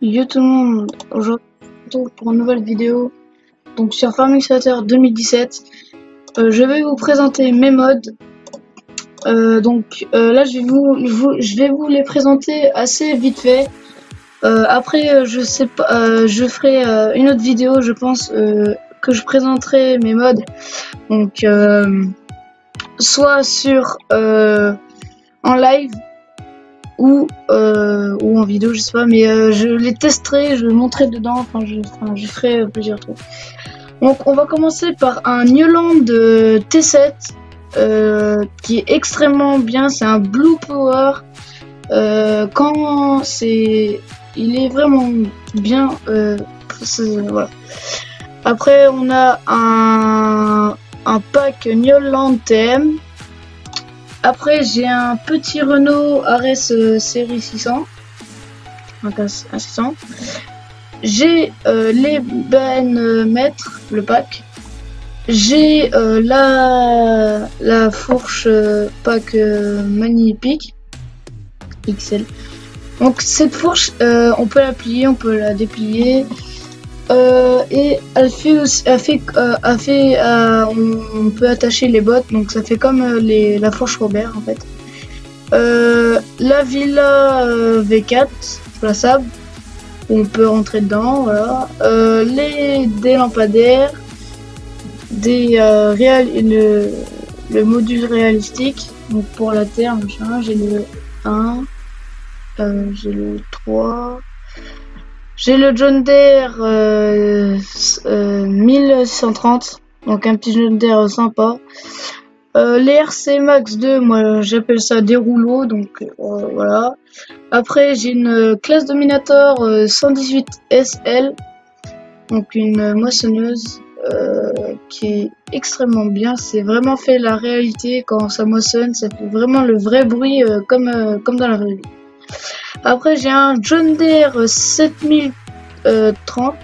Yo tout le monde, aujourd'hui pour une nouvelle vidéo donc sur Farming Simulator 2017. Je vais vous présenter mes mods. Là je vais vous les présenter assez vite fait. Après je sais pas, je ferai une autre vidéo, je pense, que je présenterai mes mods. Donc soit sur en live ou en vidéo, je sais pas, mais je les testerai, je montrerai dedans, je ferai plusieurs trucs. Donc on va commencer par un Newland T7 qui est extrêmement bien, c'est un Blue Power. Il est vraiment bien. Voilà. Après on a un pack Newland TM. Après j'ai un petit Renault RS série 600, donc un 600. J'ai les bennes mètres, le pack. J'ai la fourche pack Magnifique XL. Donc cette fourche, on peut la plier, on peut la déplier. Et elle fait aussi, on peut attacher les bottes, donc ça fait comme la fourche Robert en fait. La Villa V4 plaçable, on peut rentrer dedans, voilà. Des lampadaires, le module réalistique, donc pour la terre, machin. J'ai le 1, j'ai le 3. J'ai le John Deere 1130, donc un petit John Deere sympa. Les RC Max 2, moi j'appelle ça des rouleaux, donc voilà. Après j'ai une classe Dominator 118 SL, donc une moissonneuse qui est extrêmement bien. C'est vraiment fait la réalité quand ça moissonne, ça fait vraiment le vrai bruit comme dans la vraie vie. Après j'ai un John Deere 7030,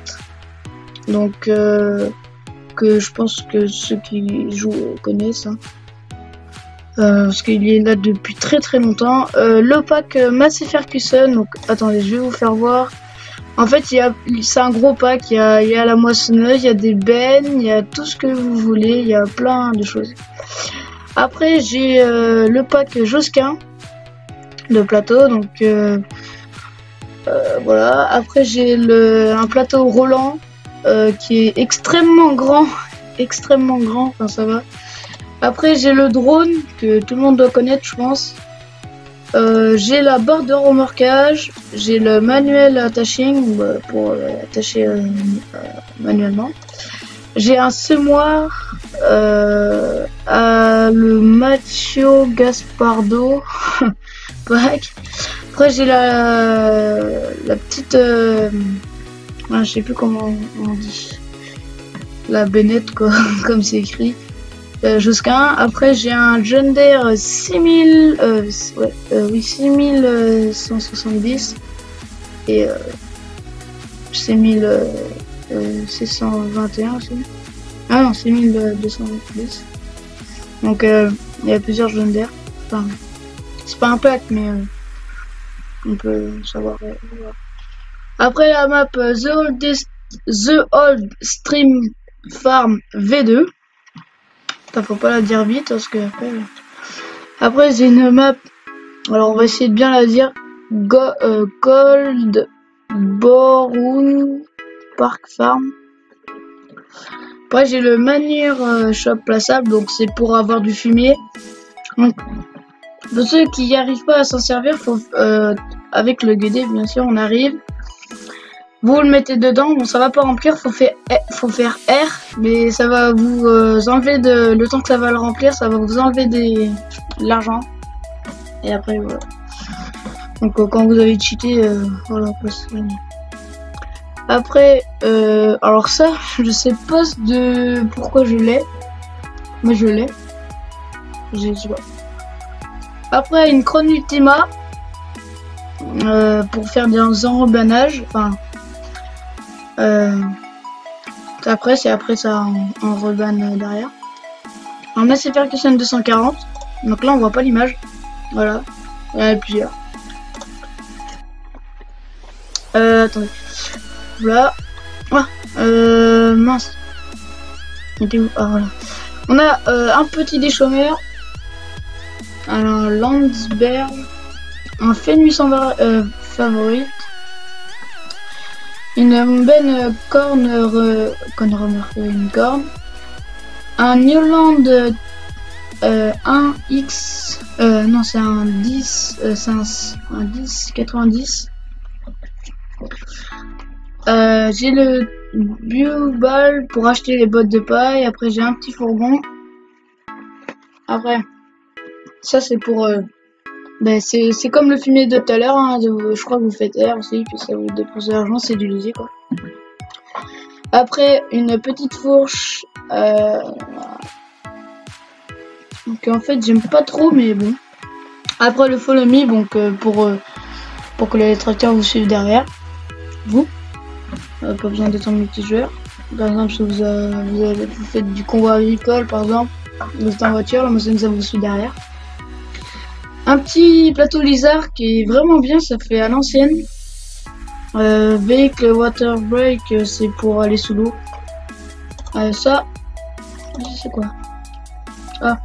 donc que je pense que ceux qui jouent connaissent, hein. Parce qu'il est là depuis très longtemps. Le pack Massey Ferguson, donc attendez, je vais vous faire voir. En fait c'est un gros pack, il y a la moissonneuse, il y a des bennes, il y a tout ce que vous voulez, il y a plein de choses. Après j'ai le pack Josquin, le plateau, donc voilà. Après j'ai un plateau Roland qui est extrêmement grand, enfin ça va. Après j'ai le drone que tout le monde doit connaître, je pense. J'ai la barre de remorquage, j'ai le manuel attaching pour attacher manuellement. J'ai un semoir à le Macho Gaspardo pack. Après j'ai la petite je sais plus comment on dit, la bennette quoi, comme c'est écrit, Josquin. Après j'ai un John Deere 6170 et 6621 aussi. Ah non, 6210. Donc il y a plusieurs John Deere. Enfin, c'est pas un pack, mais on peut savoir. Après la map The Old Stream Farm V2. Faut pas la dire vite parce que après j'ai une map. Alors on va essayer de bien la dire. Gold Borough Park Farm. Après j'ai le Manure Shop plaçable, donc c'est pour avoir du fumier. Donc pour ceux qui n'y arrivent pas à s'en servir, faut avec le guédé bien sûr, on arrive. Vous le mettez dedans, bon ça va pas remplir, faut faire R, mais ça va vous enlever le temps que ça va le remplir, ça va vous enlever de l'argent. Et après voilà. Donc quand vous avez cheaté, voilà. Après, alors ça, je sais pas pourquoi je l'ai, mais je l'ai. Je sais pas. Après une Chron Ultima pour faire des enrobanages, enfin. Après ça on rebane derrière. On a cette Ferguson 240, donc là on voit pas l'image, voilà, il y en a plusieurs. attendez. Voilà. Ah, mince. Il était où? Ah, voilà. On a un petit des chômeurs. Un Landsberg. Un Fenris en favori. Une Ben une corne. Un Newland 1X. Non, c'est un 10. C'est un 10 90. J'ai le Bioball pour acheter les bottes de paille. Après, j'ai un petit fourgon. Après, ça c'est pour. Ben, c'est comme le fumier de tout à l'heure. Hein, je crois que vous faites air aussi, puis ça vous dépense de l'argent, c'est du lisier quoi. Après, une petite fourche. Donc en fait, j'aime pas trop, mais bon. Après le follow me, donc pour que les tracteurs vous suivent derrière. Vous. Pas besoin d'être en multijoueur. Par exemple, si vous faites du convoi agricole, par exemple, vous êtes en voiture, la moissonneuse ça vous suit derrière. Un petit plateau Lizard qui est vraiment bien, ça fait à l'ancienne. Vehicle Water Break, c'est pour aller sous l'eau. Ça, c'est quoi? Ah,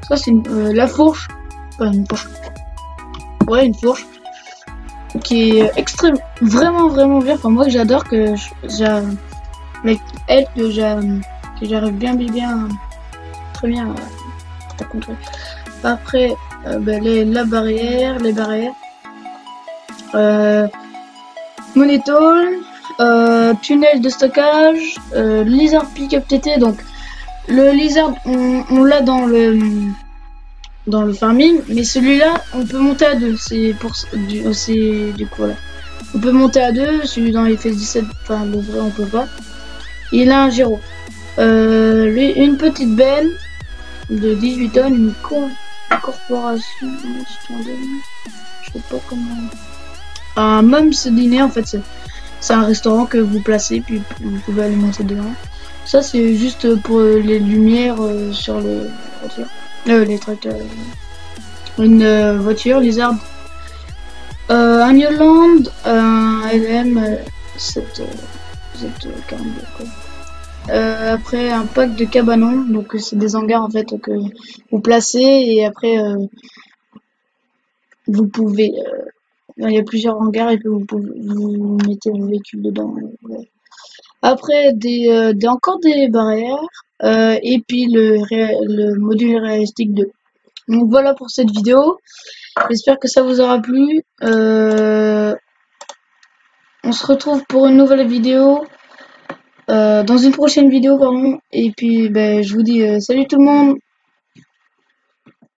ça c'est la fourche. Pas une fourche. Ouais, une fourche. Qui est extrême, vraiment bien. Enfin, moi que j'adore, que avec elle que j'arrive bien, très bien à contrôler. Après, ben, les barrières, Monetall, tunnel de stockage, Lizard Pickup TT. Donc le Lizard, on l'a dans le farming, mais celui-là, on peut monter à deux. C'est pour du coup voilà. On peut monter à deux, celui dans les FS17, enfin le vrai on peut pas. Il a un gyro. Une petite benne de 18 tonnes, une corporation. Je sais pas comment. Un Mom's Dîner en fait, c'est un restaurant que vous placez, puis vous pouvez aller manger dedans. Ça c'est juste pour les lumières sur les voitures. Les tracteurs. Une voiture Lizard. Un Newland, un LM 742 quoi. Après un pack de cabanons, donc c'est des hangars en fait que vous placez et après vous pouvez il y a plusieurs hangars et puis vous mettez vos véhicules dedans. Ouais. Après encore des barrières et puis le module réalistique 2. Donc voilà pour cette vidéo. J'espère que ça vous aura plu. On se retrouve pour une nouvelle vidéo. Dans une prochaine vidéo, pardon. Et puis, ben, je vous dis salut tout le monde.